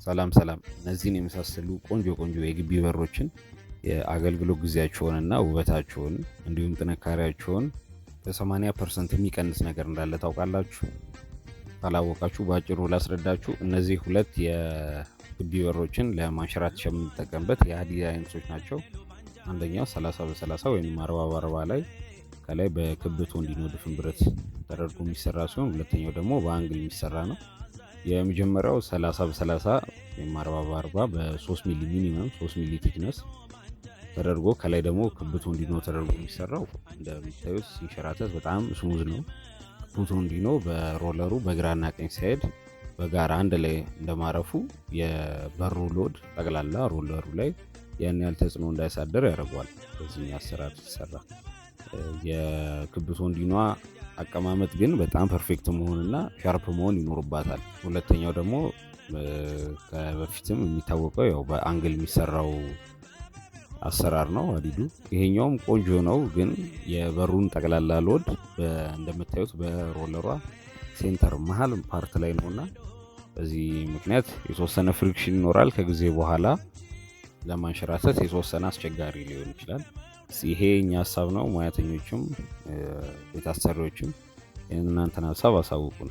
ሰላም ሰላም። እነዚህን የመሳሰሉ ቆንጆ ቆንጆ የግቢ በሮችን የአገልግሎት ጊዜያቸውንና ውበታቸውን እንዲሁም ጥንካሬያቸውን በ80% የሚቀንስ ነገር እንዳለ ታውቃላችሁ? ካላወቃችሁ በአጭሩ ላስረዳችሁ። እነዚህ ሁለት የግቢ በሮችን ለማንሸራተቻ የምንጠቀምበት የሀዲድ አይነቶች ናቸው። አንደኛው 30 በ30 ወይም 40 በ40 ላይ ከላይ በክብ ቶንዲኖ ድፍን ብረት ተደርጎ የሚሰራ ሲሆን ሁለተኛው ደግሞ በአንግል የሚሰራ ነው። የመጀመሪያው 30 በ30 ወይም 40 በ40 በ3 ሚሊ ሚኒመም 3 ሚሊ ቲክነስ ተደርጎ ከላይ ደግሞ ክብ ቶንዲኖ ተደርጎ የሚሰራው እንደምታዩት ሲንሸራተት በጣም ስሙዝ ነው። ክብ ቶንዲኖ በሮለሩ በግራና ቀኝ ሳይድ በጋራ አንድ ላይ እንደማረፉ የበሩ ሎድ ጠቅላላ ሮለሩ ላይ ያን ያህል ተጽዕኖ እንዳያሳደር ያደርገዋል። በዚህ አሰራር ሲሰራ የክብ ቶንዲኗ አቀማመጥ ግን በጣም ፐርፌክት መሆንና ሻርፕ መሆን ይኖርባታል። ሁለተኛው ደግሞ ከበፊትም የሚታወቀው ያው በአንግል የሚሰራው አሰራር ነው ሀዲዱ። ይሄኛውም ቆንጆ ነው፣ ግን የበሩን ጠቅላላ ሎድ እንደምታዩት በሮለሯ ሴንተር መሀል ፓርት ላይ ነውና በዚህ ምክንያት የተወሰነ ፍሪክሽን ይኖራል። ከጊዜ በኋላ ለማንሸራተት የተወሰነ አስቸጋሪ ሊሆን ይችላል። ይሄ እኛ ሀሳብ ነው። ሙያተኞችም ቤት አሰሪዎችም እናንተን ሀሳብ አሳውቁን።